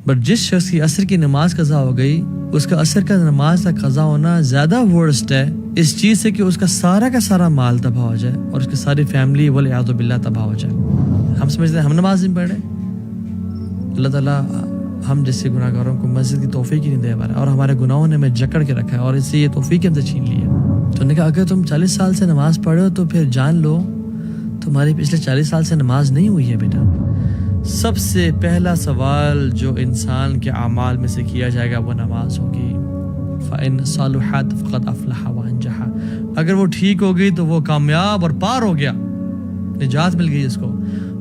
But جس شخص کی عصر کی نماز قضا ہو گئی اس کا عصر کا نماز کا قضا ہونا زیادہ ورسٹ ہے اس چیز سے کہ اس کا سارا مال تباہ ہو جائے اور اس کی ساری فیملی والعیاذ باللہ تباہ ہو جائے۔ ہم سمجھتے ہیں ہم نماز نہیں پڑھ رہے، اللہ تعالیٰ ہم جیسے گناہ گاروں کو مسجد کی توفیق ہی نہیں دے پا رہا، اور ہمارے گناہوں نے ہمیں جکڑ کے رکھا ہے اور اس سے یہ توفیق ہم سے چھین لی ہے۔ تو نے کہا اگر تم 40 سال سے نماز پڑھے ہو تو پھر جان لو تمہاری پچھلے 40 سال سے نماز نہیں ہوئی ہے بیٹا۔ سب سے پہلا سوال جو انسان کے اعمال میں سے کیا جائے گا وہ نماز ہوگی۔ فَإِن صَلُحَتْ فَقَدْ أَفْلَحَ وَأَنجَحَ، اگر وہ ٹھیک ہوگی تو وہ کامیاب اور پار ہو گیا، نجات مل گئی اس کو۔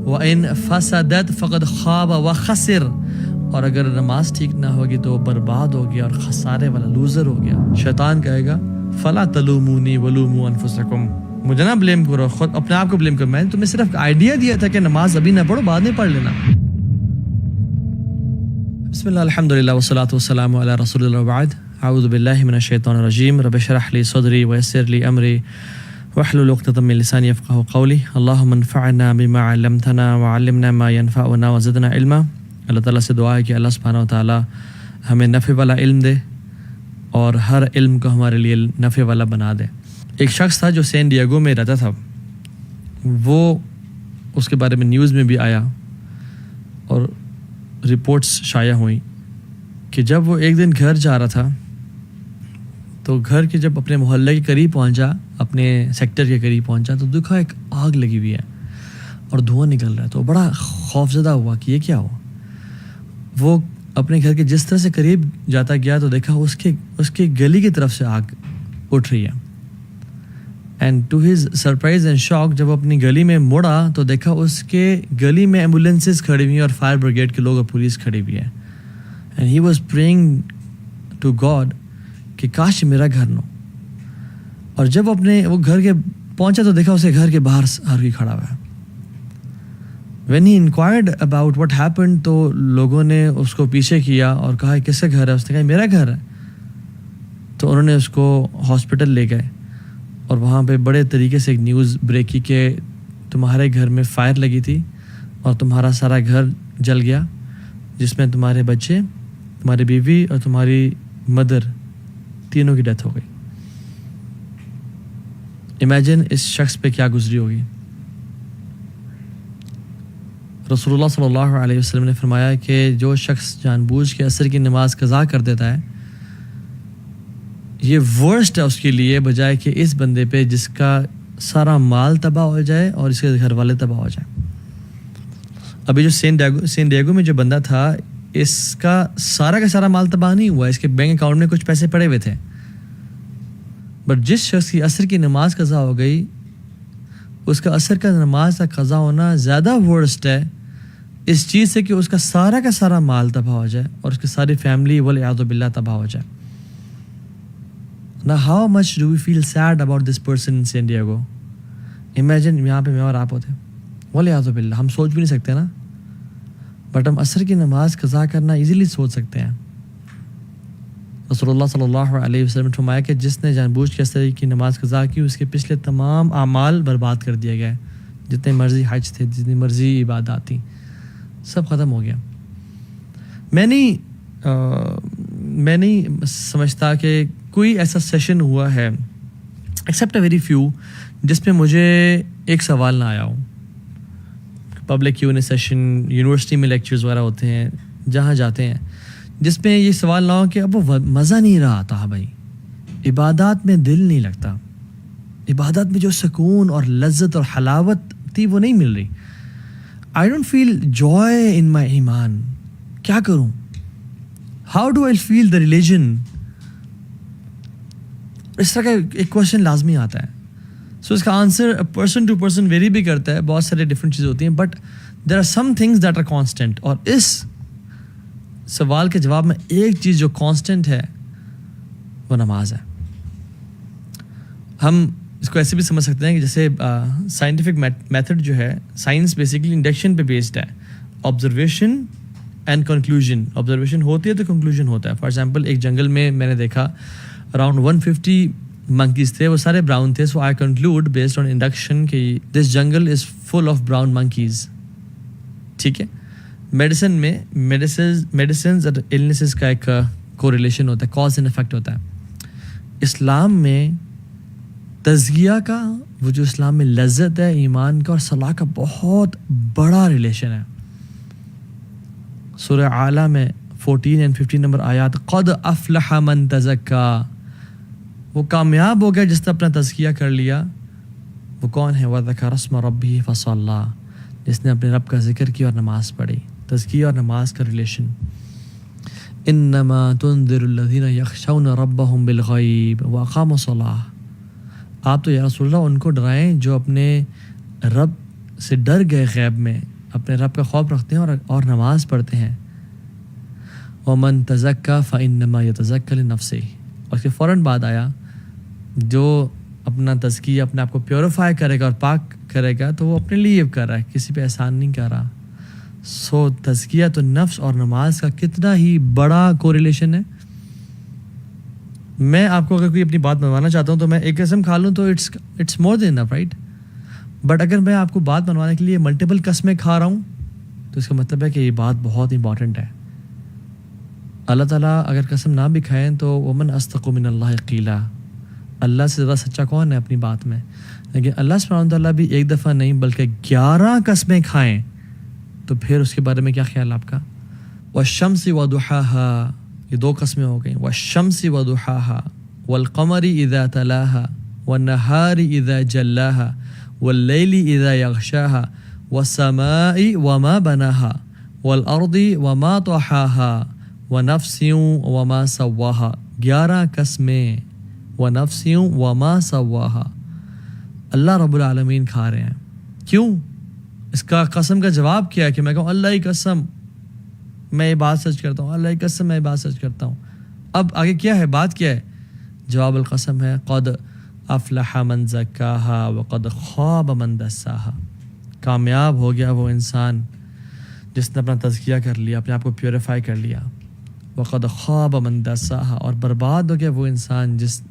وَإِن فَسَدَتْ فَقَدْ خَابَ وَخَسِرَ، اور اگر نماز ٹھیک نہ ہوگی تو وہ برباد ہو گیا اور خسارے والا لوزر ہو گیا۔ شیطان کہے گا فَلَا تَلُومُونِي وَلُومُوا أَنفُسَكُمْ، مجھے نہ بلیم کرو، خود اپنے آپ کو بلیم کرو، میں نے تمہیں صرف آئیڈیا دیا تھا کہ نماز ابھی نہ پڑھو، بعد میں پڑھ لینا۔ بسم اللہ الحمدللہ والصلاۃ والسلام علی رسول اللہ وبعد، اعوذ باللہ من الشیطان الرجیم، رب اشرح لی صدری ویسر لی امری واحلل عقدۃ من لسانی یفقہوا قولی، اللہم انفعنا بما علمتنا وعلمنا ما ينفعنا وزدنا علما۔ اللہ تعالیٰ سے دعا ہے کہ اللہ سبحانہ و تعالیٰ ہمیں نفع والا علم دے اور ہر علم کو ہمارے لیے نفع والا بنا دے۔ ایک شخص تھا جو سین ڈیگو میں رہتا تھا، وہ اس کے بارے میں نیوز میں بھی آیا اور رپورٹس شائع ہوئیں کہ جب وہ ایک دن گھر جا رہا تھا تو گھر کے جب اپنے محلے کے قریب پہنچا، اپنے سیکٹر کے قریب پہنچا تو دیکھا ایک آگ لگی ہوئی ہے اور دھواں نکل رہا ہے، تو بڑا خوفزدہ ہوا کہ یہ کیا ہوا۔ وہ اپنے گھر کے جس طرح سے قریب جاتا گیا تو دیکھا اس کے گلی کی طرف سے آگ اٹھ رہی ہے، and to his surprise and shock جب وہ اپنی گلی میں مڑا تو دیکھا اس کے گلی میں ایمبولینسز کھڑی ہوئی ہیں اور فائر بریگیڈ کے لوگ اور پولیس کھڑی ہوئی ہے، and he was praying to God کہ کاش میرا گھر نہ ہو۔ اور جب وہ گھر کے پہنچا تو دیکھا اسے گھر کے باہر ہر کوئی کھڑا ہوا ہے۔ When he enquired about what happened, تو لوگوں نے اس کو پیچھے کیا اور کہا کس کا گھر ہے، اس نے کہا میرا گھر ہے۔ تو انہوں نے اس کو ہاسپٹل لے گئے اور وہاں پہ بڑے طریقے سے ایک نیوز بریک کی کہ تمہارے گھر میں فائر لگی تھی اور تمہارا سارا گھر جل گیا، جس میں تمہارے بچے، تمہاری بیوی اور تمہاری مدر تینوں کی ڈیتھ ہو گئی۔ امیجن اس شخص پہ کیا گزری ہوگی۔ رسول اللہ صلی اللہ علیہ وسلم نے فرمایا کہ جو شخص جان بوجھ کے عصر کی نماز قضا کر دیتا ہے یہ ورسٹ ہے اس کے لیے، بجائے کہ اس بندے پہ جس کا سارا مال تباہ ہو جائے اور اس کے گھر والے تباہ ہو جائیں۔ ابھی جو سین ڈیگو میں جو بندہ تھا اس کا سارا مال تباہ نہیں ہوا، اس کے بینک اکاؤنٹ میں کچھ پیسے پڑے ہوئے تھے، بٹ جس شخص کی عصر کی نماز قضا ہو گئی اس کا عصر کا نماز کا قضا ہونا زیادہ ورسٹ ہے اس چیز سے کہ اس کا سارا مال تباہ ہو جائے اور اس کی ساری فیملی والعیاذ باللہ تباہ ہو جائے۔ Now how much do we feel sad about this person in San Diego? Imagine یہاں پہ میں اور آپ ہوتے، والعیاذ باللہ، ہم سوچ بھی نہیں سکتے نا، بٹ ہم عصر کی نماز قضا کرنا ایزیلی سوچ سکتے ہیں۔ رسول اللہ صلی اللہ علیہ وسلم نے فرمایا کہ جس نے جان بوجھ کے عصر کی نماز قضا کی اس کے پچھلے تمام اعمال برباد کر دیا گئے، جتنے مرضی حج تھے، جتنی مرضی عبادات تھیں، سب ختم ہو گیا۔ میں نہیں سمجھتا کہ کوئی ایسا سیشن ہوا ہے ایکسیپٹ اے ویری فیو جس میں مجھے ایک سوال نہ آیا ہو۔ پبلک Q&A سیشن، یونیورسٹی میں لیکچرز وغیرہ ہوتے ہیں، جہاں جاتے ہیں، جس میں یہ سوال نہ ہو کہ اب وہ مزہ نہیں رہا آتا بھائی، عبادات میں دل نہیں لگتا، عبادات میں جو سکون اور لذت اور حلاوت تھی وہ نہیں مل رہی، I don't feel joy in my ایمان، کیا کروں؟ How do I feel the religion؟ اس طرح کا ایک کوشچن لازمی آتا ہے۔ سو اس کا answer person to person vary بھی کرتا ہے، بہت سارے ڈفرینٹ چیزیں ہوتی ہیں، but there are some things that are constant, اور اس سوال کے جواب میں ایک چیز جو کانسٹنٹ ہے وہ نماز ہے۔ ہم اس کو ایسے بھی سمجھ سکتے ہیں کہ جیسے سائنٹیفک میتھڈ جو ہے، سائنس بیسیکلی انڈکشن پہ بیسڈ ہے، آبزرویشن اینڈ کنکلوژن، آبزرویشن ہوتی ہے تو کنکلوژن ہوتا ہے۔ فار ایگزامپل ایک جنگل میں میں نے دیکھا اراؤنڈ 150 monkeys تھے، وہ سارے براؤن تھے، so I conclude based on induction کہ this jungle is full of brown monkeys، ٹھیک ہے۔ میڈیسن میں میڈیسنز اور النیسز کا ایک کوریلیشن ہوتا ہے, کاز اینڈ افیکٹ ہوتا ہے. اسلام میں تزکیہ کا, وہ جو اسلام میں لذت ہے ایمان کا اور صلاح کا, بہت بڑا ریلیشن ہے. سورہ اعلیٰ میں 14 اور 15 نمبر آیات, قد افلح من تزکا, وہ کامیاب ہو گیا جس نے اپنا تزکیہ کر لیا. وہ کون ہے؟ وذکر اسم ربہ فصلی, جس نے اپنے رب کا ذکر کیا اور نماز پڑھی. تزکیہ اور نماز کا ریلیشن. انما تنذر الذین یخشون ربهم بالغیب واقاموا الصلاۃ, آپ تو یا رسول اللہ ان کو ڈرائیں جو اپنے رب سے ڈر گئے, غیب میں اپنے رب کا خوف رکھتے ہیں اور نماز پڑھتے ہیں. ومن تزکا فانما یتزکی لنفسہ, اور اس کے فوراً بعد آیا جو اپنا تزکیہ اپنے آپ کو پیوریفائی کرے گا اور پاک کرے گا تو وہ اپنے لیے کر رہا ہے, کسی پہ احسان نہیں کر رہا. سو تزکیہ تو نفس اور نماز کا کتنا ہی بڑا کوریلیشن ہے. میں آپ کو اگر کوئی اپنی بات منوانا چاہتا ہوں تو میں ایک قسم کھا لوں تو it's more than enough, right. But اگر میں آپ کو بات منوانے کے لیے ملٹیپل قسمیں کھا رہا ہوں تو اس کا مطلب ہے کہ یہ بات بہت امپورٹنٹ ہے. اللہ تعالیٰ اگر قسم نہ بھی کھائیں تو ومن اصدق من اللہ قیلا, اللہ سے زیادہ سچا کون ہے اپنی بات میں. لیکن اللہ سبحانہ وتعالیٰ بھی ایک دفعہ نہیں بلکہ 11 قسمیں کھائیں تو پھر اس کے بارے میں کیا خیال آپ کا. والشمس وضحاها, یہ 2 قسمیں ہو گئیں. والشمس وضحاها والقمر اذا تلاها والنهار اذا جلاها واللیل اذا یغشاها والسماء وما بناها والارض وما طحاها ونفس وما سواها. 11 قسمیں. ونفس وما سواها, اللہ رب العالمین کھا رہے ہیں. کیوں؟ اس کا قسم کا جواب کیا ہے کہ میں کہوں اللہ کی قسم میں یہ بات سچ کرتا ہوں, اللہ کی قسم میں یہ بات سچ کرتا ہوں. اب آگے کیا ہے, بات کیا ہے؟ جواب القسم ہے قد افلح من زکاها وقد خاب من دساها. کامیاب ہو گیا وہ انسان جس نے اپنا تزکیہ کر لیا, اپنے آپ کو پیوریفائی کر لیا. وقد خاب من دساها, اور برباد ہو گیا وہ انسان جس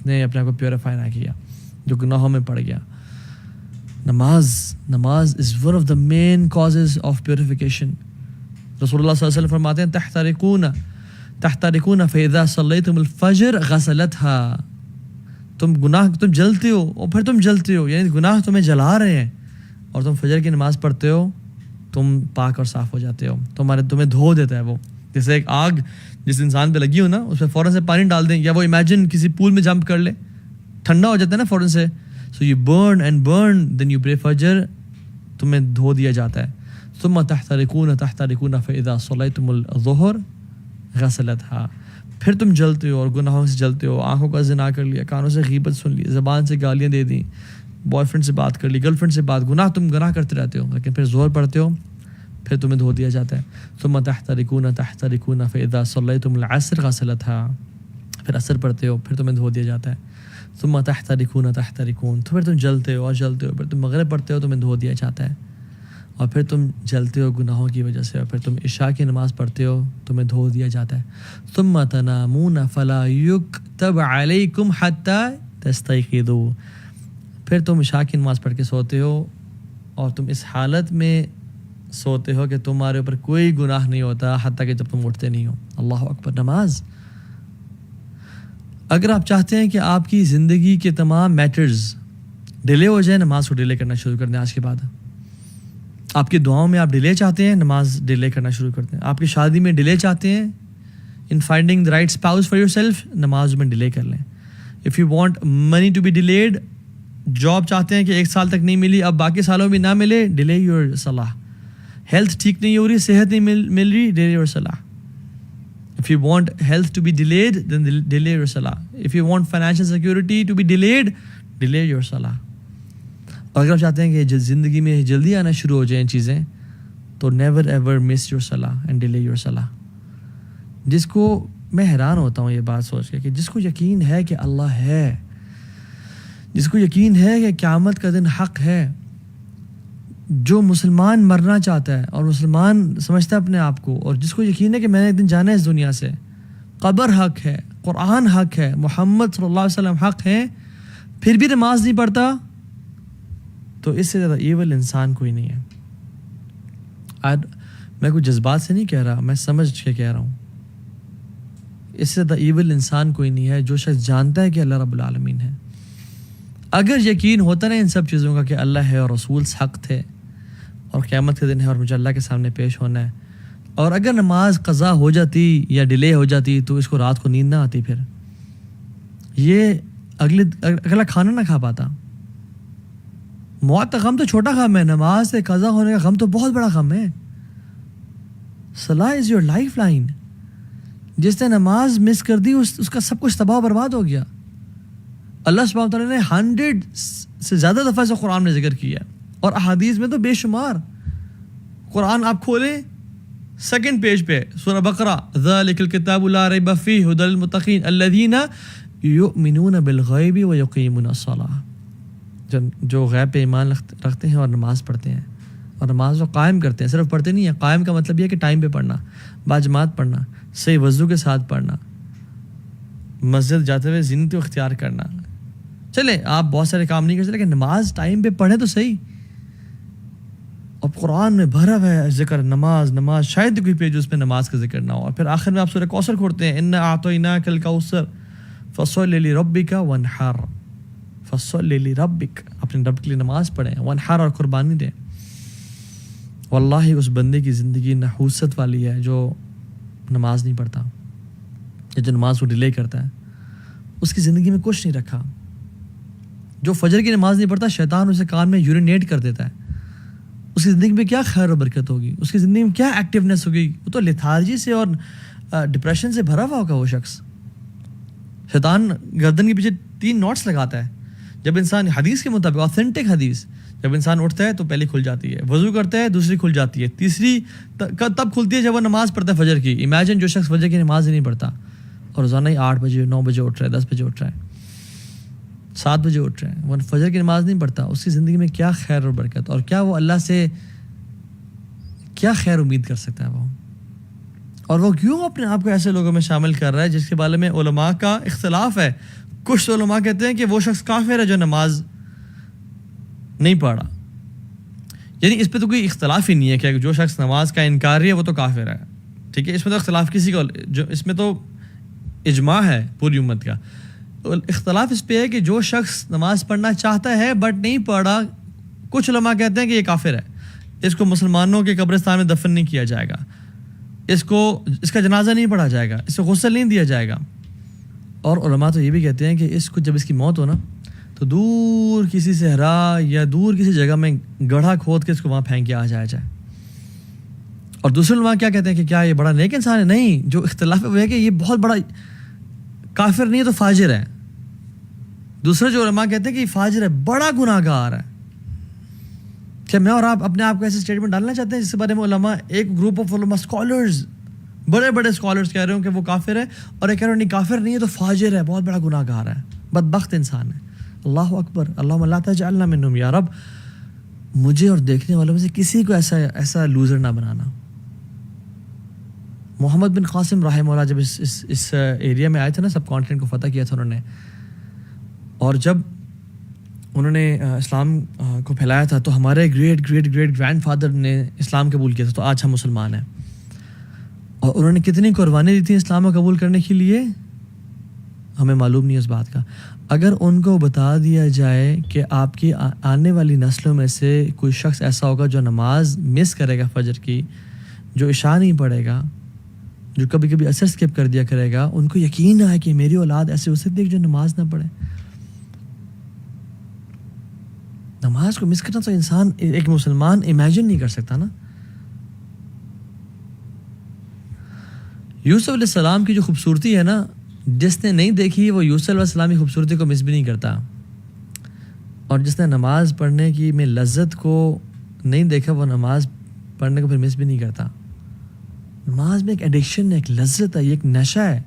نے اپنے آپ کو پیوریفائی نہ کیا, جو گناہوں میں پڑ گیا. نماز is one of the main causes of purification. رسول اللہ صلی اللہ علیہ وسلم فرماتے ہیں تحترقون فاذا صلیتم الفجر غسلتها, تم جلتے ہو اور پھر تم جلتے ہو, یعنی گناہ تمہیں جلا رہے ہیں اور تم فجر کی نماز پڑھتے ہو, تم پاک اور صاف ہو جاتے ہو, تمہیں دھو دیتا ہے وہ. جیسے ایک آگ جس انسان پہ لگی ہو نا, اس پہ فوراً سے پانی ڈال دیں, یا وہ امیجن کسی پول میں جمپ کر لے, ٹھنڈا ہو جاتا ہے نا فوراً سے. So you burn and burn then you pray فجر, تمہیں دھو دیا جاتا ہے. ثم تحترقون فاذا صلیتم الظہر غسلتها, پھر تم جلتے ہو اور گناہوں سے جلتے ہو. آنکھوں کا زنا کر لیا, کانوں سے غیبت سن لی, زبان سے گالیاں دے دیں, بوائے فرینڈ سے بات کر لی, گرل فرینڈ سے بات, گناہ کرتے رہتے ہو, لیکن پھر ظہر پڑھتے ہو, پھر تمہیں دھو دیا جاتا ہے. ثم تحترقون فاذا صلیتم العصر غسلتها, پھر عصر پڑھتے ہو, پھر تمہیں دھو دیا جاتا ہے. ثم تحترقون, تو پھر تم جلتے ہو اور جلتے ہو, پھر تم مغرب پڑھتے ہو, تمہیں دھو دیا جاتا ہے, اور پھر تم جلتے ہو گناہوں کی وجہ سے, اور پھر تم عشاء کی نماز پڑھتے ہو, تمہیں دھو دیا جاتا ہے. ثم تنامون فلا یکتب علیکم حتی تستیقظوا, پھر تم عشاء کی نماز پڑھ کے سوتے ہو اور تم اس حالت میں سوتے ہو کہ تمہارے اوپر کوئی گناہ نہیں ہوتا حتیٰ کہ جب تم اٹھتے نہیں ہو. اللہ اکبر. نماز, اگر آپ چاہتے ہیں کہ آپ کی زندگی کے تمام میٹرز ڈیلے ہو جائیں, نماز کو ڈیلے کرنا شروع کر دیں آج کے بعد. آپ کی دعاؤں میں آپ ڈیلے چاہتے ہیں, نماز ڈیلے کرنا شروع کر دیں. آپ کی شادی میں ڈیلے چاہتے ہیں, in finding the right spouse for yourself, نماز میں ڈیلے کر لیں. If you want money to be delayed, job چاہتے ہیں کہ 1 سال تک نہیں ملی, اب باقی سالوں میں نہ ملے, ڈیلے یور صلاح. ہیلتھ ٹھیک نہیں ہو رہی, صحت نہیں مل رہی, ڈیلے یور صلاح. If you want health to be delayed, then delay your salah. If you want financial security to be delayed, delay your salah. اور اگر آپ چاہتے ہیں کہ زندگی میں جلدی آنا شروع ہو جائیں چیزیں, تو never ever miss your salah and delay your salah. جس کو میں حیران ہوتا ہوں یہ بات سوچ کے کہ جس کو یقین ہے کہ اللہ ہے, جس کو یقین ہے کہ قیامت کا دن حق ہے, جو مسلمان مرنا چاہتا ہے اور مسلمان سمجھتا ہے اپنے آپ کو, اور جس کو یقین ہے کہ میں نے ایک دن جانا ہے اس دنیا سے, قبر حق ہے, قرآن حق ہے, محمد صلی اللہ علیہ وسلم حق ہے, پھر بھی نماز نہیں پڑھتا, تو اس سے زیادہ ایول انسان کوئی نہیں ہے. میں کوئی جذبات سے نہیں کہہ رہا، میں سمجھ کے کہہ رہا ہوں. اس سے زیادہ ایول انسان کوئی نہیں ہے جو شخص جانتا ہے کہ اللہ رب العالمین ہے. اگر یقین ہوتا نا ان سب چیزوں کا کہ اللہ ہے اور رسول حق تھے اور قیامت کے دن ہے اور مجھے اللہ کے سامنے پیش ہونا ہے، اور اگر نماز قضا ہو جاتی یا ڈیلے ہو جاتی تو اس کو رات کو نیند نہ آتی، پھر یہ اگلا کھانا نہ کھا پاتا. موت کا غم تو چھوٹا غم ہے، نماز سے قضا ہونے کا غم تو بہت بڑا غم ہے. صلاح از یور لائف لائن. جس نے نماز مس کر دی اس کا سب کچھ تباہ و برباد ہو گیا. اللہ سبحانہ وتعالیٰ نے 100 سے زیادہ دفعہ سے قرآن میں ذکر کیا اور احادیث میں تو بے شمار. قرآن آپ کھولیں 2nd پیج پہ سورہ بقرہ، ذالک الکتاب لا ریب فیہ ھدی للمتقین الذین یؤمنون بالغیب ویقیمون الصلاۃ. جو غیب پہ ایمان رکھتے ہیں اور نماز پڑھتے ہیں اور نماز کو قائم کرتے ہیں. صرف پڑھتے نہیں ہیں، قائم کا مطلب یہ ہے کہ ٹائم پہ پڑھنا، باجماعت پڑھنا، صحیح وضو کے ساتھ پڑھنا، مسجد جاتے ہوئے زینت اختیار کرنا. چلے آپ بہت سارے کام نہیں کر سکتے لیکن نماز ٹائم پہ پڑھیں تو صحیح. اب قرآن میں بھرا ہوا ہے ذکر نماز، شاید کوئی پیج اس میں نماز کا ذکر نہ ہو. اور پھر آخر میں آپ سورہ کوثر کھولتے ہیں، انا اعطیناک الکوثر فصل لربک وانحر. فصل لربک، اپنے رب کے لیے نماز پڑھیں، وانحر اور قربانی دیں. واللہ اس بندے کی زندگی نحوست والی ہے جو نماز نہیں پڑھتا یا جو نماز کو ڈیلے کرتا ہے. اس کی زندگی میں کچھ نہیں رکھا. جو فجر کی نماز نہیں پڑھتا شیطان اسے کان میں یورینیٹ کر دیتا ہے. اس کی زندگی میں کیا خیر و برکت ہوگی، اس کی زندگی میں کیا ایکٹیونیس ہوگی. وہ تو لیتھارجی سے اور ڈپریشن سے بھرا ہوا ہوگا وہ شخص. شیطان گردن کے پیچھے 3 نوٹس لگاتا ہے. جب انسان حدیث کے مطابق آتھینٹک حدیث، جب انسان اٹھتا ہے تو پہلی کھل جاتی ہے، وضو کرتا ہے دوسری کھل جاتی ہے، تیسری تب کھلتی ہے جب وہ نماز پڑھتا ہے فجر کی. امیجن جو شخص فجر کی نماز ہی نہیں پڑھتا اور روزانہ ہی 8 بجے 9 بجے اٹھ رہا ہے، 10 بجے اٹھ رہا ہے، 7 بجے اٹھ رہا ہے، وہ فجر کی نماز نہیں پڑھتا. اس کی زندگی میں کیا خیر اور برکت، اور کیا وہ اللہ سے کیا خیر امید کر سکتا ہے وہ. اور وہ کیوں اپنے آپ کو ایسے لوگوں میں شامل کر رہا ہے جس کے بارے میں علماء کا اختلاف ہے. کچھ علماء کہتے ہیں کہ وہ شخص کافر ہے جو نماز نہیں پڑھا. یعنی اس پہ تو کوئی اختلاف ہی نہیں ہے کہ جو شخص نماز کا انکاری ہے وہ تو کافر ہے. ٹھیک ہے، اس میں تو اختلاف کسی کا، جو اس میں تو اجماع ہے پوری امت کا. اختلاف اس پہ ہے کہ جو شخص نماز پڑھنا چاہتا ہے بٹ نہیں پڑھا، کچھ علماء کہتے ہیں کہ یہ کافر ہے، اس کو مسلمانوں کے قبرستان میں دفن نہیں کیا جائے گا، اس کا جنازہ نہیں پڑھا جائے گا، اس کو غسل نہیں دیا جائے گا. اور علماء تو یہ بھی کہتے ہیں کہ اس کو جب اس کی موت ہو نا تو دور کسی صحرا یا دور کسی جگہ میں گڑھا کھود کے اس کو وہاں پھینک کے آ جایا جائے. اور دوسرے علماء کیا کہتے ہیں کہ کیا یہ بڑا نیک انسان ہے؟ نہیں، جو اختلاف ہے وہ ہے کہ یہ بہت بڑا کافر نہیں ہے تو فاجر ہے. دوسرے جو علماء کہتے ہیں کہ یہ فاجر ہے، بڑا گناہ گار ہے. کیا میں اور آپ اپنے آپ کو ایسے اسٹیٹمنٹ ڈالنا چاہتے ہیں جس کے بارے میں علماء، ایک گروپ آف علماء اسکالرز، بڑے بڑے اسکالرز کہہ رہے ہوں کہ وہ کافر ہے، اور ایک کہہ رہے ہیں نہیں کافر نہیں ہے تو فاجر ہے، بہت بڑا گناہ گار ہے، بدبخت انسان ہے. اللہ اکبر، اللہم لا تجعلنا منہم. یا رب مجھے اور دیکھنے والوں میں سے کسی کو ایسا لوزر نہ بنانا. محمد بن قاسم رحمہ اللہ جب اس ایریا میں آئے تھے نا، سب کانٹیننٹ کو فتح کیا تھا انہوں نے، اور جب انہوں نے اسلام کو پھیلایا تھا تو ہمارے great great great grand father نے اسلام قبول کیا تھا، تو آج ہم مسلمان ہیں. اور انہوں نے کتنی قربانی دی تھی اسلام کو قبول کرنے کے لیے ہمیں معلوم نہیں اس بات کا. اگر ان کو بتا دیا جائے کہ آپ کی آنے والی نسلوں میں سے کوئی شخص ایسا ہوگا جو نماز مس کرے گا فجر کی، جو عشاء نہیں پڑھے گا، جو کبھی کبھی اثر اسکپ کر دیا کرے گا، ان کو یقین ہے کہ میری اولاد ایسے ہو سکتی ہے جو نماز نہ پڑھے. نماز کو مس کرنا تو انسان، ایک مسلمان امیجن نہیں کر سکتا نا. یوسف علیہ السلام کی جو خوبصورتی ہے نا، جس نے نہیں دیکھی وہ یوسف علیہ السلام کی خوبصورتی کو مس بھی نہیں کرتا، اور جس نے نماز پڑھنے کی میں لذت کو نہیں دیکھا وہ نماز پڑھنے کو پھر مس بھی نہیں کرتا. نماز میں ایک ایڈکشن ہے، ایک لذت ہے، ایک نشہ ہے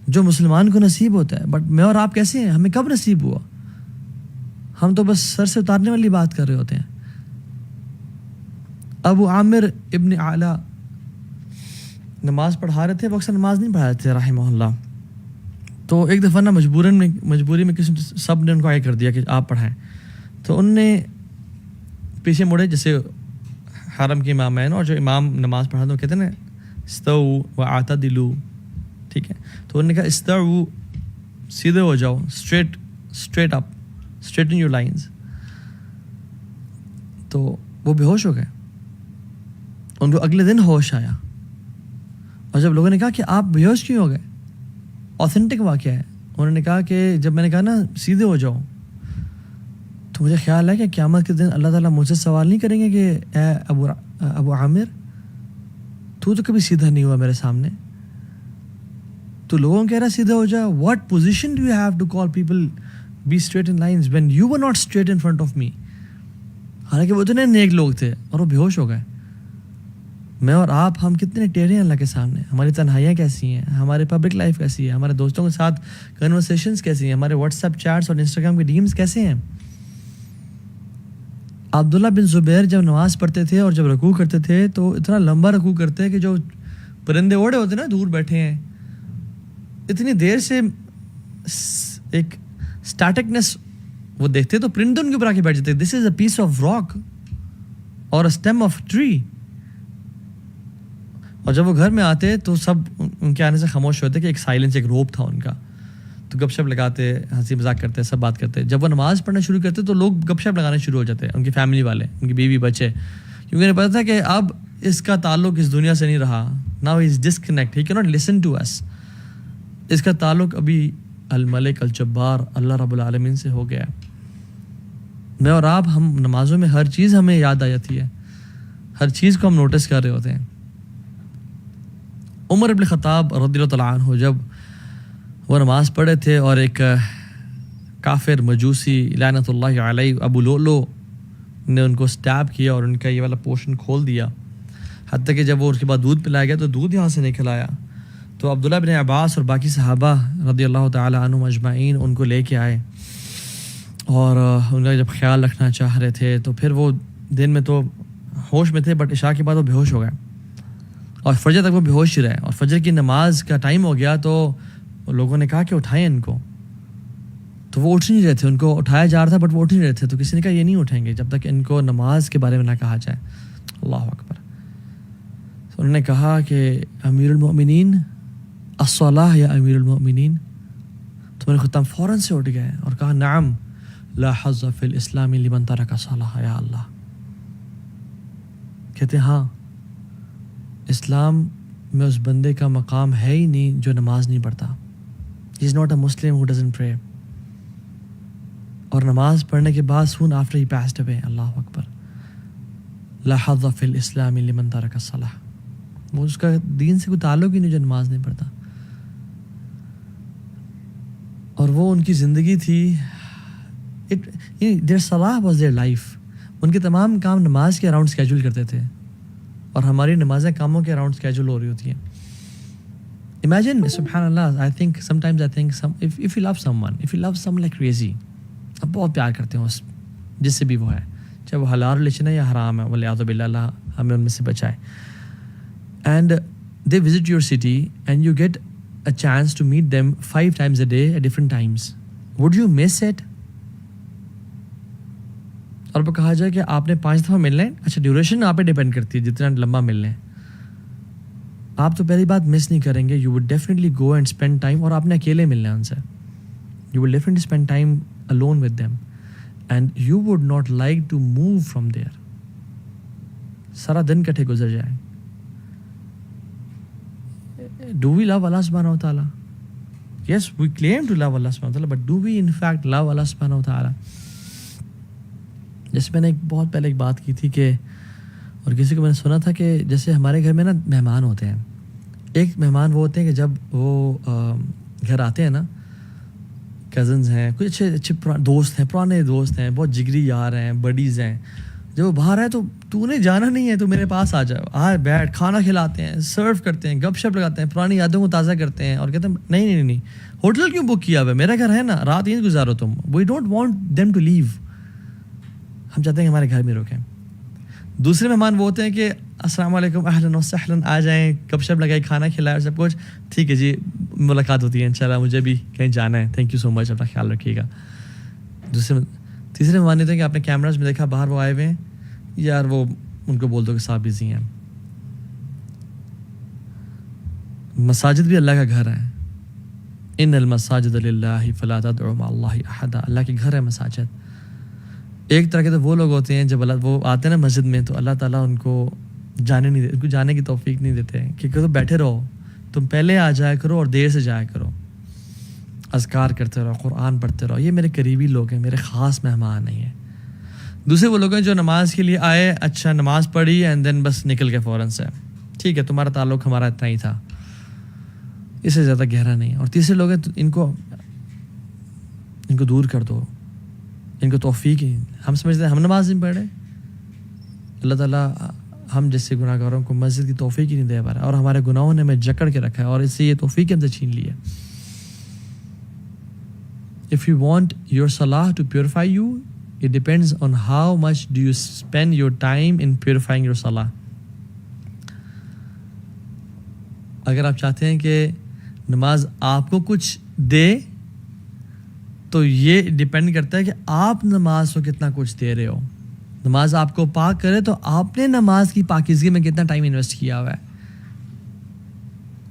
جو مسلمان کو نصیب ہوتا ہے. بٹ میں اور آپ کیسے ہیں؟ ہمیں کب نصیب ہوا؟ ہم تو بس سر سے اتارنے والی بات کر رہے ہوتے ہیں. ابو عامر ابن اعلیٰ نماز پڑھا رہے تھے، وہ اکثر نماز نہیں پڑھا رہے تھے رحمہ اللہ. تو ایک دفعہ نا مجبوری میں کسی سب نے ان کو آگے کر دیا کہ آپ پڑھائیں. تو ان نے پیچھے مڑے، جیسے حرم کے امام ہیں اور جو امام نماز پڑھاتے ہیں وہ کہتے ہیں نا استو واعتدلوا، ٹھیک ہے، تو انہوں نے کہا استو، سیدھے ہو جاؤ، straight up, straighten your lines. تو وہ بے ہوش ہو گئے. ان کو اگلے دن ہوش آیا، اور جب لوگوں نے کہا کہ آپ بے ہوش کیوں ہو گئے، آتھینٹک واقعہ ہے، انہوں نے کہا کہ جب میں نے کہا نا سیدھے ہو جاؤ، تو مجھے خیال ہے کہ قیامت کے دن اللہ تعالیٰ مجھ سے سوال نہیں کریں گے کہ اے ابو عامر تو کبھی سیدھا نہیں ہوا میرے سامنے، تو لوگوں کو کہہ رہا سیدھا ہو جا. What position do you have to call people be straight in lines when you were not straight in front of me. حالانکہ وہ اتنے نیک لوگ تھے اور وہ بے ہوش ہو گئے. میں اور آپ ہم کتنے ٹیڑھے ہیں اللہ کے سامنے. ہماری تنہائیاں کیسی ہیں، ہماری پبلک لائف کیسی ہے، ہمارے دوستوں کے ساتھ کنورسیشنز کیسی ہیں، ہمارے واٹس ایپ چیٹس اور انسٹاگرام کے ڈیمز کیسے ہیں. عبداللہ بن زبیر جب نماز پڑھتے تھے اور جب رکوع کرتے تھے تو اتنا لمبا رکوع کرتے کہ جو پرندے اوڑے ہوتے نا دور بیٹھے ہیں، اتنی دیر سے ایک اسٹیٹکنس وہ دیکھتے تو پرندے ان کے اوپر آ کے بیٹھ جاتے. دس از اے پیس آف راک اور اسٹیم آف ٹری. اور جب وہ گھر میں آتے تو سب ان کے آنے سے خاموش ہوتے کہ ایک سائلنس، ایک روپ تھا ان کا. تو گپ شپ لگاتے، ہنسی مذاق کرتے، سب بات کرتے. جب وہ نماز پڑھنا شروع کرتے تو لوگ گپ شپ لگانے شروع ہو جاتے، ان کی فیملی والے، ان کی بیوی بچے، کیونکہ انہیں پتا تھا کہ اب اس کا تعلق اس دنیا سے نہیں رہا. ناؤ ہی از ڈسکنیکٹ، ہی کی ناٹ لسن ٹو اس. اس کا تعلق ابھی الملک الجبار اللہ رب العالمین سے ہو گیا. میں اور آپ ہم نمازوں میں ہر چیز ہمیں یاد آ جاتی ہے، ہر چیز کو ہم نوٹس کر رہے ہوتے ہیں. عمر بن خطاب رضی اللہ تعالیٰ عنہ جب وہ نماز پڑھے تھے اور ایک کافر مجوسی لعنت اللہ علیہ ابو لؤلؤ نے ان کو سٹیب کیا اور ان کا یہ والا پورشن کھول دیا، حتیٰ کہ جب وہ اس کے بعد دودھ پلایا گیا تو دودھ یہاں سے نہیں کھلایا. تو عبداللہ بن عباس اور باقی صحابہ رضی اللہ تعالیٰ عنہم اجمعین ان کو لے کے آئے اور ان کا جب خیال رکھنا چاہ رہے تھے تو پھر وہ دن میں تو ہوش میں تھے، بٹ عشاء کے بعد وہ بے ہوش ہو گئے اور فجر تک وہ بے ہوش ہی رہے. اور فجر کی نماز کا ٹائم ہو گیا تو لوگوں نے کہا کہ اٹھائیں ان کو، تو وہ اٹھ نہیں رہے تھے. ان کو اٹھایا جا رہا تھا بٹ وہ اٹھ نہیں رہے تھے. تو کسی نے کہا یہ نہیں اٹھیں گے جب تک ان کو نماز کے بارے میں نہ کہا جائے. اللہ اکبر. تو انہوں نے کہا کہ امیر المؤمنین الصلاۃ یا امیر المؤمنین. تو میرے خطاب فوراً سے اٹھ گئے اور کہا نعم لا حظ فی الاسلام لمن ترک الصلاۃ یا اللہ. کہتے ہاں اسلام میں اس بندے کا مقام ہے ہی نہیں جو نماز نہیں پڑھتا. ہی is not a Muslim who doesn't پرے. اور نماز پڑھنے کے بعد سون آفٹر ہی پاسڈ اوے. اللہ اکبر. لا حظ فی الاسلام لمن ترک الصلاۃ. وہ اس کا دین سے کوئی تعلق ہی نہیں جو نماز نہیں پڑھتا. اور وہ ان کی زندگی تھی. their صلاح was their life. ان کے تمام کام نماز کے اراؤنڈ اسکیجول کرتے تھے اور ہماری نمازیں کاموں کے اراؤنڈ اسکیجول ہو رہی ہوتی ہیں. Imagine, سبحان اللہ, I think sometimes if you love someone like crazy, آپ بہت پیار کرتے ہیں جس سے بھی وہ ہے, چاہے وہ حلال ریلیشن ہے یا حرام ہے, والعیاذ باللہ, اللہ ہمیں ان میں سے بچائے. And they visit your city and you get a chance to meet them 5 times a day at different times. Would you miss it? اور کہا جائے کہ آپ نے 5 دفعہ ملنا ہے, اچھا ڈیوریشن آپ پہ ڈیپینڈ کرتی ہے جتنا لمبا ملنا ہے. آپ تو پہلی بات مس نہیں کریں گے. You would definitely go and spend time, اور آپ نے اکیلے ملنا ہے ان سے. You would definitely spend time alone with them and you would not like to move from there. سارا دن کٹھے گزر جائے. Do we love Allah subhanahu wa ta'ala? Yes, we claim to love Allah subhanahu wa ta'ala, but do we in fact love Allah subhanahu wa ta'ala? جیسے میں نے بہت پہلے ایک بات کی تھی کہ, اور کسی کو میں نے سنا تھا کہ جیسے ہمارے گھر میں نا مہمان ہوتے ہیں. ایک مہمان وہ ہوتے ہیں کہ جب وہ گھر آتے ہیں نا, کزنز ہیں, کچھ اچھے دوست ہیں, پرانے دوست ہیں, بہت جگری یار ہیں, بڈیز ہیں. جب وہ باہر آئے تو نے جانا نہیں ہے, تو میرے پاس آ جاؤ, بیٹھ, کھانا کھلاتے ہیں, سرو کرتے ہیں, گپ شپ لگاتے ہیں, پرانی یادوں کو تازہ کرتے ہیں, اور کہتے ہیں نہیں ہوٹل کیوں بک کیا ہوا ہے, میرا گھر ہے نا, رات یہیں گزارو تم. We don't want them to leave. ہم چاہتے ہیں کہ ہمارے گھر میں رکیں. دوسرے مہمان وہ ہوتے ہیں کہ السلام علیکم, اہلاً و سہلاً, آ جائیں, گپ شپ لگائی, کھانا کھلائے, سب کچھ ٹھیک ہے جی, ملاقات ہوتی ہے انشاءاللہ, مجھے بھی کہیں جانا ہے, تھینک یو سو مچ, اپنا خیال رکھیے گا. تیسرے مہمان ہوتے ہیں کہ آپ نے کیمراز میں دیکھا باہر وہ آئے ہوئے ہیں, یار وہ ان کو بول دو کہ صاحب بزی ہیں. مساجد بھی اللہ کا گھر ہے. ان المساجد للہ فلا تدعوا مع اللہ احدا. اللہ کے گھر ہے مساجد. ایک طرح کے تو وہ لوگ ہوتے ہیں جب وہ آتے ہیں نا مسجد میں تو اللہ تعالیٰ ان کو ان کو جانے کی توفیق نہیں دیتے ہیں کہ تم بیٹھے رہو, تم پہلے آ جایا کرو اور دیر سے جایا کرو, اذکار کرتے رہو, قرآن پڑھتے رہو. یہ میرے قریبی لوگ ہیں, میرے خاص مہمان نہیں ہیں. دوسرے وہ لوگ ہیں جو نماز کے لیے آئے, اچھا نماز پڑھی اینڈ دین بس نکل کے فوراً سے, ٹھیک ہے تمہارا تعلق ہمارا اتنا ہی تھا, اس سے زیادہ گہرا نہیں. اور تیسرے لوگ ہیں ان کو دور کر دو, ان کو توفیق ہی. ہم سمجھتے ہیں ہم نماز نہیں پڑھ رہے, اللہ تعالیٰ ہم جیسے گناہ گاروں کو مسجد کی توفیق ہی نہیں دے پا رہا, اور ہمارے گناہوں نے ہمیں جکڑ کے رکھا ہے اور اس سے یہ توفیق ہم سے چھین لی ہے. If you want your salah to purify you, it depends on how much do you spend your time in purifying your salah. اگر آپ چاہتے ہیں کہ نماز آپ کو کچھ دے تو یہ ڈیپینڈ کرتا ہے کہ آپ نماز کو کتنا کچھ دے رہے ہو. نماز آپ کو پاک کرے تو آپ نے نماز کی پاکیزگی میں کتنا ٹائم انویسٹ کیا ہوا ہے.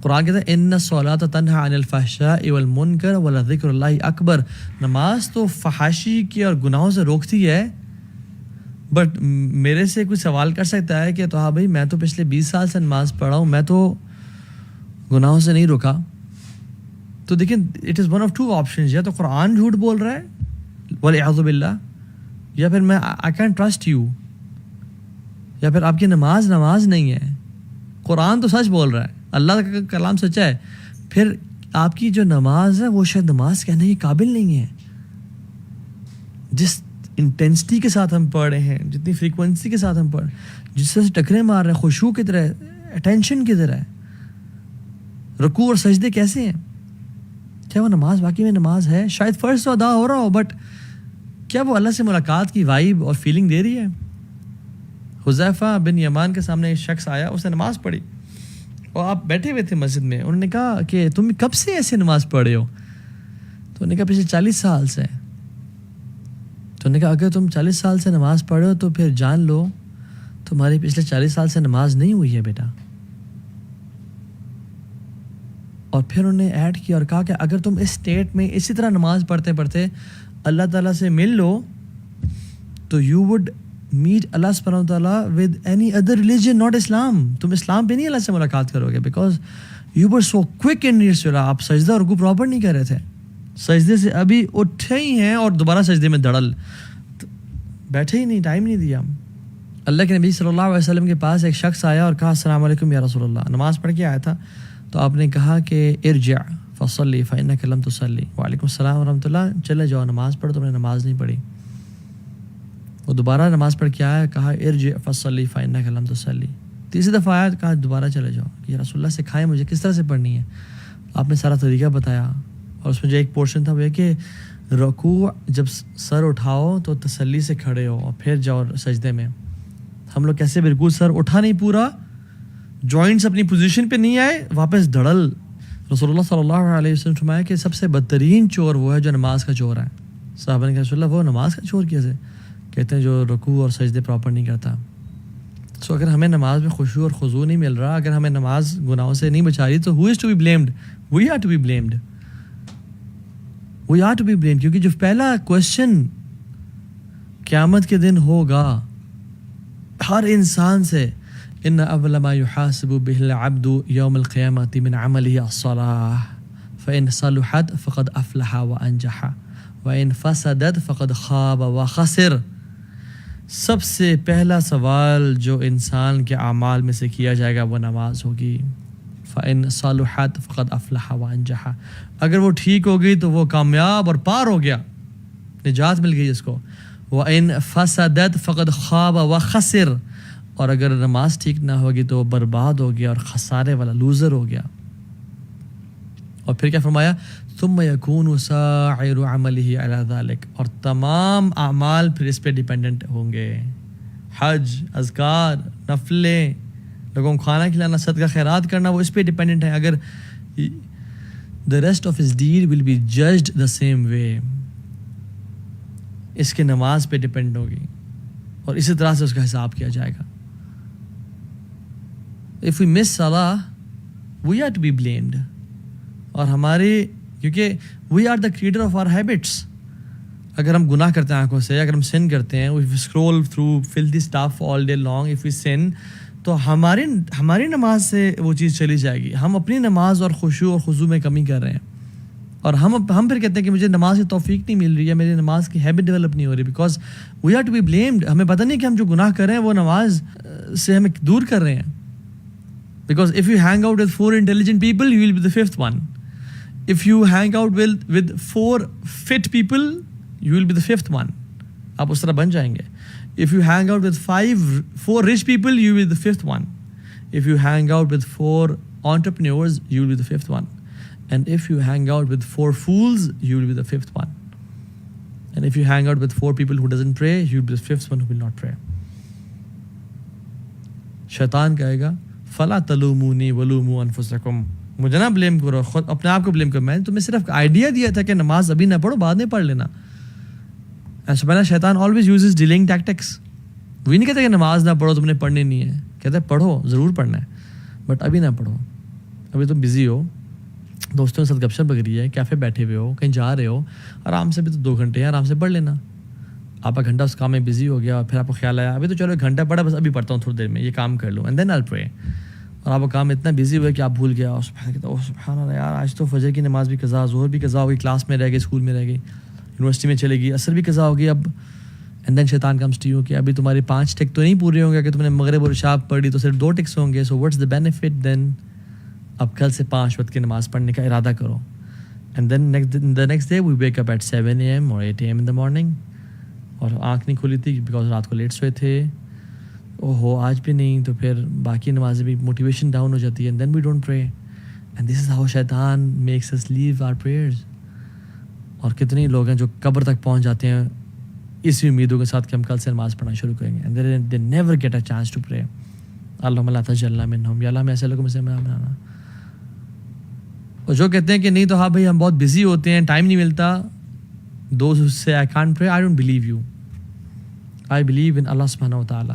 قرآن کہتا ہے ان الصلاۃ تنہی عن الفحشاء والمنکر ولذکر اللہ اکبر. نماز تو فحاشی کی اور گناہوں سے روکتی ہے, بٹ میرے سے کوئی سوال کر سکتا ہے کہ تو ہاں بھائی میں تو پچھلے 20 سال سے نماز پڑھا ہوں, میں تو گناہوں سے نہیں روکا. تو دیکھیں it is one of two options, یا تو قرآن جھوٹ بول رہا ہے والعیاذ باللہ, یا پھر میں آئی کین ٹرسٹ یو, یا پھر آپ کی نماز نہیں ہے. قرآن تو سچ بول رہا ہے, اللہ کا کلام سچا ہے, پھر آپ کی جو نماز ہے وہ شاید نماز کہنے کی قابل نہیں ہے. جس انٹینسٹی کے ساتھ ہم پڑھ رہے ہیں, جتنی فریکوینسی کے ساتھ ہم پڑھ رہے ہیں, جس طرح سے ٹکرے مار رہے ہیں, خشوع کی طرح, اٹینشن کی طرح, رکوع اور سجدے کیسے ہیں, کیا وہ نماز واقعی میں نماز ہے؟ شاید فرض تو ادا ہو رہا ہو, بٹ کیا وہ اللہ سے ملاقات کی وائب اور فیلنگ دے رہی ہے؟ حذیفہ بن یمان کے سامنے ایک شخص آیا, اس نے نماز پڑھی اور آپ بیٹھے ہوئے تھے مسجد میں. انہوں نے کہا کہ تم کب سے ایسے نماز پڑھ رہے ہو؟ تو انہوں نے کہا پچھلے 40 سال سے. تو انہوں نے کہا اگر تم 40 سال سے نماز پڑھ رہے ہو تو پھر جان لو تمہاری پچھلے 40 سال سے نماز نہیں ہوئی ہے بیٹا. اور پھر انہوں نے ایڈ کیا اور کہا کہ اگر تم اس اسٹیٹ میں اسی طرح نماز پڑھتے پڑھتے اللہ تعالیٰ سے مل لو تو یو وڈ میٹ اللہ سبحانہ و تعالیٰ with any other religion not Islam. تم اسلام پہ نہیں اللہ سے ملاقات کرو گے, because you were so quick in your صلاح. آپ سجدہ اور رکوع پراپر نہیں کر رہے تھے, سجدے سے ابھی اٹھے ہی ہیں اور دوبارہ سجدے میں دڑل بیٹھے ہی نہیں, ٹائم نہیں دیا. اللہ کے نبی صلی اللہ علیہ وسلم کے پاس ایک شخص آیا اور کہا السلام علیکم یا رسول اللہ. نماز پڑھ کے آیا تھا, تو آپ نے کہا کہ ارجع فصلی فإنک لم تصلی. وعلیکم السلام ورحمۃ اللہ, چلے جاؤ نماز پڑھو, تم نے نماز نہیں پڑھی. وہ دوبارہ نماز پڑھ کے آیا, کہا ارجع فصلی فإنک لم تصلی. تیسری دفعہ آیا, کہا دوبارہ چلے جاؤ, کہ رسول اللہ سکھائیں مجھے کس طرح سے پڑھنی ہے. آپ نے سارا طریقہ بتایا, اور اس میں جو ایک پورشن تھا وہ یہ کہ رکوع جب سر اٹھاؤ تو تسلی سے کھڑے ہو اور پھر جاؤ سجدے میں. ہم لوگ کیسے بالکل سر اٹھا نہیں پورا, جوائنٹس اپنی پوزیشن پہ نہیں آئے, واپس دھڑل. رسول اللہ صلی اللہ علیہ وسلم فرمایا کہ سب سے بدترین چور وہ ہے جو نماز کا چور ہے. صحابہ نے کہا رسول اللہ وہ نماز کا چور کیسے؟ کہتے ہیں جو رکوع اور سجدے پراپر نہیں کرتا. سو اگر ہمیں نماز میں خشوع اور خضوع نہیں مل رہا, اگر ہمیں نماز گناہوں سے نہیں بچا رہی, تو who is to be blamed? We are to be blamed. We are to be blamed. کیونکہ جو پہلا کوشچن قیامت کے دن ہوگا ہر انسان سے, ان اول ما يحاسب به العبد يوم القيامة من عمله الصلاة فإن صلحت فقد أفلح وأنجح وإن فسدت فقد خاب وخسر. سب سے پہلا سوال جو انسان کے اعمال میں سے کیا جائے گا وہ نماز ہوگی. فإن صلحت فقد أفلح وأنجح. اگر وہ ٹھیک ہو گئی تو وہ کامیاب اور پار ہو گیا, نجات مل گئی اس کو. وإن فسدت فقد خاب وخسر. اور اگر نماز ٹھیک نہ ہوگی تو وہ برباد ہو گیا اور خسارے والا, لوزر ہو گیا. اور پھر کیا فرمایا, ثم يكون سائر عمله على ذلك. اور تمام اعمال پھر اس پہ ڈیپینڈنٹ ہوں گے. حج, اذکار, نفلیں, لوگوں کو کھانا کھلانا, صدقہ خیرات کرنا, وہ اس پہ ڈیپینڈنٹ ہے. اگر the rest of his deed will be judged the same way. اس کی نماز پہ ڈیپینڈ ہوگی اور اسی طرح سے اس کا حساب کیا جائے گا. if we miss salah, we are to be blamed. اور ہمارے کیونکہ we are the creator of our habits. اگر ہم گناہ کرتے ہیں آنکھوں سے, اگر ہم sin کرتے ہیں, if we scroll through filthy stuff all day long, if we sin, تو ہماری نماز سے وہ چیز چلی جائے گی. ہم اپنی نماز اور خشوع اور خضوع میں کمی کر رہے ہیں, اور ہم پھر کہتے ہیں کہ مجھے نماز کی توفیق نہیں مل رہی ہے, میری نماز کی ہیبٹ ڈیولپ نہیں ہو رہی, because we are to be blamed. ہمیں پتہ نہیں کہ ہم جو گناہ کر رہے ہیں وہ نماز سے ہمیں دور کر رہے ہیں. Because if you hang out with 4 intelligent people, you will be the 5th one. If you hang out with 4 fit people, you will be the 5th one. آپ اس طرح بن جائیں گے. If you hang out with 4 rich people, you will be the 5th one. If you hang out with 4 entrepreneurs, you will be the 5th one. And if you hang out with 4 fools, you will be the 5th one. And if you hang out with 4 people who doesn't pray, you will be the 5th one who will not pray. شیطان کہے گا فَلَا تَلُومُونِي وَلُومُوا أَنفُسَكُمْ, مجھے نہ blame کرو, خود اپنے آپ کو بلیم کرو. میں نے تمہیں صرف آئیڈیا دیا تھا کہ نماز ابھی نہ پڑھو, بعد میں پڑھ لینا. سبحان شیطان always uses delaying tactics. وہی نہیں کہتے کہ نماز نہ پڑھو, تم نے پڑھنی نہیں ہے. کہتے ہیں پڑھو, ضرور پڑھنا ہے, بٹ ابھی نہ پڑھو, ابھی تم بزی ہو, دوستوں کے ساتھ گپ شپ لگ رہی ہے, کیفے بیٹھے ہوئے ہو, کہیں جا رہے ہو, آرام سے بھی تو 2 گھنٹے ہیں, آرام سے پڑھ لینا. آپ کا گھنٹہ اس کام میں بزی ہو گیا, اور پھر آپ کو خیال آیا ابھی تو چلو 1 گھنٹہ پڑھا, بس ابھی پڑھتا ہوں تھوڑی دیر میں, یہ کام کر لوں, اینڈ دین آئی پرے. اور آپ کا کام اتنا بزی ہوا کہ آپ بھول گیا, اور سبحان اللہ یار آج تو فجر کی نماز بھی قضا, ظہر بھی قضا ہو گئی, کلاس میں رہ گئی, اسکول میں رہ گئی, یونیورسٹی میں چلے گی, عصر بھی قضا ہوگی اب. اینڈ دین شیطان کمز ٹو یو کہ ابھی تمہاری 5 ٹک تو نہیں پورے ہوں گے, کہ تم نے مغرب اور عشاء پڑھی تو صرف 2 ٹکس ہوں گے. سو واٹس دا بینیفٹ دین, اب کل سے 5 وقت کی نماز پڑھنے کا ارادہ کرو. And then the next day we wake up at 7 AM or 8 AM in the morning, اور آنکھ نہیں کھلی تھی بیکاز رات کو لیٹ سوئے تھے, اوہو آج بھی نہیں, تو پھر باقی نمازیں بھی موٹیویشن ڈاؤن ہو جاتی ہے. اینڈ دین وی ڈونٹ پرے, اینڈ دس از ہاؤ شیطان Max us leave our prayers. اور کتنے لوگ ہیں جو قبر تک پہنچ جاتے ہیں اسی امیدوں کے ساتھ کہ ہم کل سے نماز پڑھنا شروع کریں گے, and they never get a chance to pray. اللہم لا تجعلنا منہم, یا اللہ ہمیں ایسے لوگوں میں سے بنانا. اور جو کہتے ہیں کہ نہیں تو ہاں بھائی ہم بہت بزی ہوتے ہیں, ٹائم نہیں ملتا, those who say I can't pray, I don't believe you. I believe in Allah subhanahu wa ta'ala.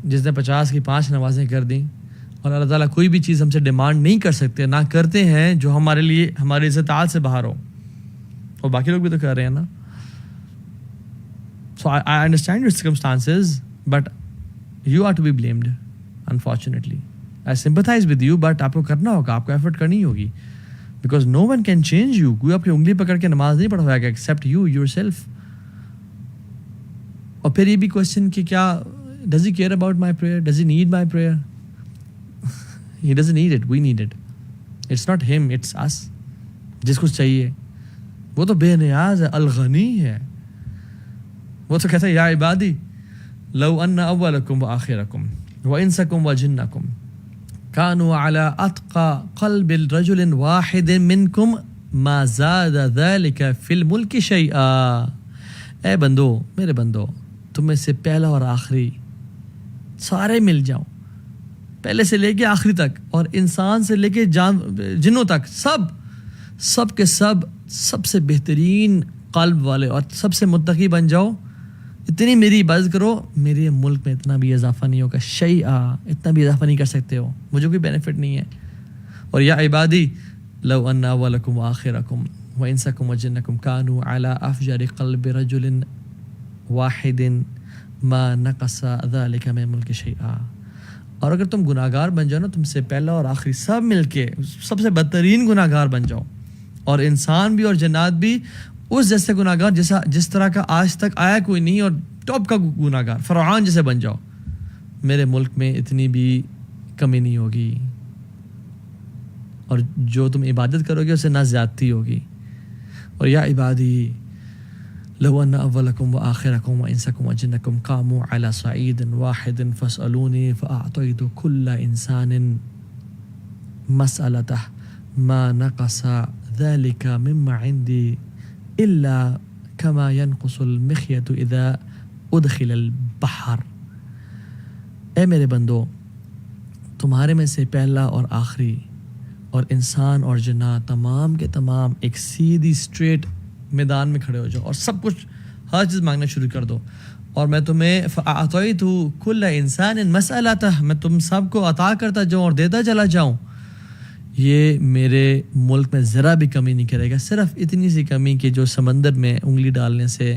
جس نے 50 کی 5 نمازیں کر دیں, اور اللہ تعالیٰ کوئی بھی چیز ہم سے ڈیمانڈ نہیں کر سکتے, نہ کرتے ہیں جو ہمارے لیے ہمارے استطاعت سے باہر ہو, اور باقی لوگ بھی تو کر رہے ہیں نا. So I understand your circumstances, but you are to be blamed, unfortunately. I sympathize with you, but آپ کو کرنا ہوگا, آپ کو ایفرٹ کرنی ہوگی, because no one can change you. کوئی آپ کی انگلی پکڑ کے نماز نہیں پڑھوائے گا except you yourself. اور پھر یہ بھی کوشچن کہ کیا does he care about my prayer? Does he need my prayer? He doesn't need it, we need it. It's not him, it's us. جس کو چاہیے وہ تو بے نیاز ہے, الغنی ہے. وہ تو کہتا ہے یا عبادی لو ان اولکم وآخرکم وانسکم وجنکم كانوا على اتقى قلب رجل واحد منکم ما زاد ذلك في الملك شيئا. اے بندو, میرے بندو, تم میں سے پہلا اور آخری سارے مل جاؤ, پہلے سے لے کے آخری تک, اور انسان سے لے کے جنوں تک, سب کے سب سے بہترین قلب والے اور سب سے متقی بن جاؤ, اتنی میری عبادت کرو, میرے ملک میں اتنا بھی اضافہ نہیں ہوگا, شیئا, اتنا بھی اضافہ نہیں کر سکتے ہو, مجھے کوئی بینیفٹ نہیں ہے. اور یا عبادی لو ان اولکم وآخرکم وانسکم وجنکم كانوا على افجر قلب رجل واحد ما نقص ذلك من ملک شیئا. اور اگر تم گناہگار بن جاؤ نا, تم سے پہلا اور آخری سب مل کے سب سے بدترین گناہگار بن جاؤ, اور انسان بھی اور جنات بھی اس جیسے گناہگار جس طرح کا آج تک آیا کوئی نہیں, اور ٹاپ کا گناہگار فرعون جیسے بن جاؤ, میرے ملک میں اتنی بھی کمی نہیں ہوگی, اور جو تم عبادت کرو گے اسے نہ زیادتی ہوگی. اور یا عبادی لو ان اولکم وآخرکم وانسکم وجنکم قاموا علی صعید واحد فاسألونی فاعطیت کل انسان مسألته ما نقص ذلك مما عندي الا كما ينقص المخيط اذا ادخل البحر. اے میرے بندو, تمہارے میں سے پہلا اور آخری اور انسان اور جنات تمام کے تمام ایک سیدھی اسٹریٹ میدان میں کھڑے ہو جاؤ, اور سب کچھ ہر چیز مانگنا شروع کر دو, اور میں تمہیں فَأَعْطَيْتُ كُلَّ إِنسَانٍ مَسْأَلَتَهُ، میں تم سب کو عطا کرتا جاؤں اور دیتا چلا جاؤں. یہ میرے ملک میں ذرا بھی کمی نہیں کرے گا، صرف اتنی سی کمی کہ جو سمندر میں انگلی ڈالنے سے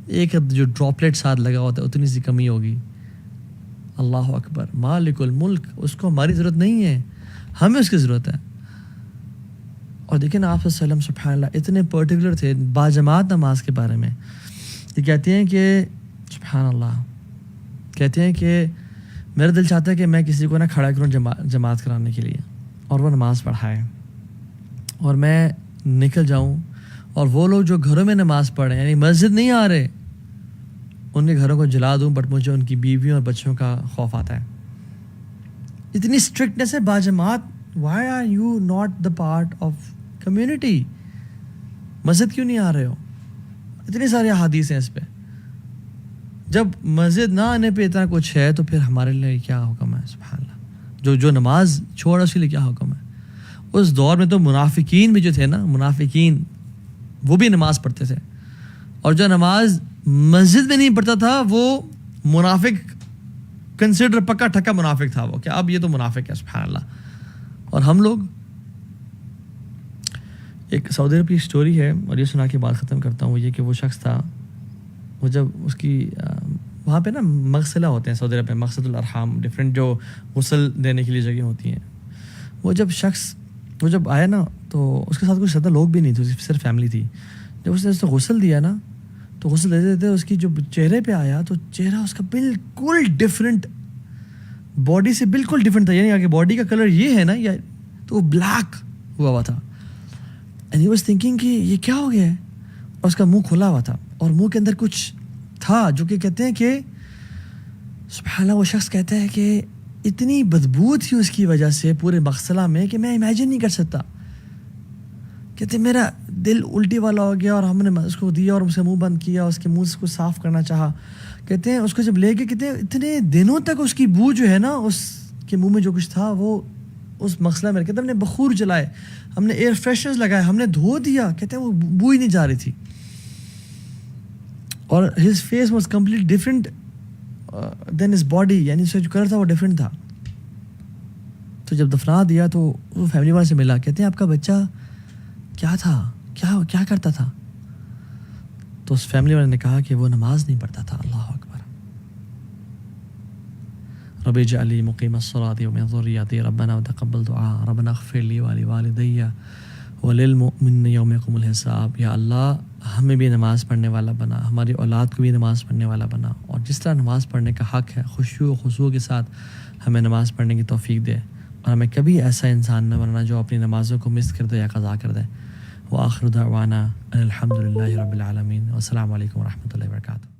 ایک جو ڈراپلیٹ ساتھ لگا ہوتا ہے اتنی سی کمی ہوگی. اللہ اکبر. مالک الملک، اس کو ہماری ضرورت نہیں ہے، ہمیں اس کی ضرورت ہے. اور دیکھیں نا آپ صلی اللہ علیہ وسلم سبحان اللہ اتنے پرٹیکولر تھے باجماعت نماز کے بارے میں. یہ کہتے ہیں کہ سبحان اللہ، کہتے ہیں کہ میرا دل چاہتا ہے کہ میں کسی کو نہ کھڑا کروں جماعت کرانے کے لیے اور وہ نماز پڑھائے اور میں نکل جاؤں، اور وہ لوگ جو گھروں میں نماز پڑھ رہے ہیں یعنی مسجد نہیں آ رہے ان کے گھروں کو جلا دوں، بٹ مجھے ان کی بیویوں اور بچوں کا خوف آتا ہے. اتنی اسٹرکٹنیس ہے باجماعت. Why are you not the part of community? مسجد کیوں نہیں آ رہے ہو؟ اتنی ساری احادیث ہیں اس پہ. جب مسجد نہ آنے پہ اتنا کچھ ہے تو پھر ہمارے لیے کیا حکم ہے؟ سبحان اللہ. جو نماز چھوڑا اس کے لیے کیا حکم ہے؟ اس دور میں تو منافقین بھی جو تھے نا، منافقین وہ بھی نماز پڑھتے تھے، اور جو نماز مسجد میں نہیں پڑھتا تھا وہ منافق کنسیڈر، پکا ٹھکا منافق تھا وہ، کہ اب یہ تو منافق ہے. سبحان اللہ. اور ہم لوگ، ایک سعودی عرب کی اسٹوری ہے اور یہ سنا کے بعد ختم کرتا ہوں. وہ یہ کہ وہ شخص تھا، وہ جب اس کی وہاں پہ نا مغسلہ ہوتے ہیں سعودی عرب میں، مقصد الارحام، ڈفرینٹ جو غسل دینے کے لیے جگہ ہوتی ہیں. وہ جب آیا نا تو اس کے ساتھ کچھ زیادہ لوگ بھی نہیں تھے، صرف فیملی تھی. جب اس نے غسل دیا نا تو غسل دیتے دیتے اس کی جو چہرے پہ آیا تو چہرہ اس کا بالکل ڈفرینٹ، باڈی سے بالکل ڈفرینٹ تھا. یعنی کہ باڈی کا کلر یہ ہے نا، یا تو وہ بلیک ہوا تھا. اینڈ ہی واز تھنکنگ کہ یہ کیا ہو گیا ہے، اور اس کا منہ کھلا ہوا تھا اور منہ کے اندر کچھ تھا جو کہ کہتے ہیں کہ سبحان اللہ، وہ شخص کہتا ہے کہ اتنی بدبو تھی اس کی وجہ سے پورے مغسلہ میں کہ میں امیجن نہیں کر سکتا. کہتے میرا دل الٹی والا ہو گیا اور ہم نے اس کو دیا اور اس کا منہ بند کیا، اس کے منہ سے کو صاف کرنا چاہا. کہتے ہیں اس کو جب لے کے، کہتے ہیں اتنے دنوں تک اس کی بو جو ہے نا، اس کے منہ میں جو کچھ تھا وہ اس مغسلہ میں، کہتے ہیں ہم نے بخور جلائے، ہم نے ایئر فریشنرز لگائے، ہم نے دھو دیا، کہتے ہیں وہ بو ہی نہیں جا رہی تھی. اور his face was complete different than his body, یعنی اس کا جو کلر تھا وہ ڈفرینٹ تھا. تو جب دفنا دیا تو وہ فیملی والے سے ملا، کہتے ہیں آپ کا بچہ کیا تھا، کیا کرتا تھا؟ تو اس فیملی والے نے کہا کہ وہ نماز نہیں پڑھتا تھا. اللہ اکبر. رب اجعل لی مقیم الصلاۃ ومن ذریتی ربنا وتقبل دعاء ربنا اغفر لی ولوالدی وللمؤمنین یوم یقوم الحساب. یا اللہ ہمیں بھی نماز پڑھنے والا بنا، ہماری اولاد کو بھی نماز پڑھنے والا بنا، اور جس طرح نماز پڑھنے کا حق ہے خشوع و خضوع کے ساتھ ہمیں نماز پڑھنے کی توفیق دے، اور ہمیں کبھی ایسا انسان نہ بننا جو اپنی نمازوں کو مس کر دے یا قضا کر دے. وآخر دعوانا الحمد للہ رب العالمین. والسلام علیکم ورحمۃ اللہ وبرکاتہ.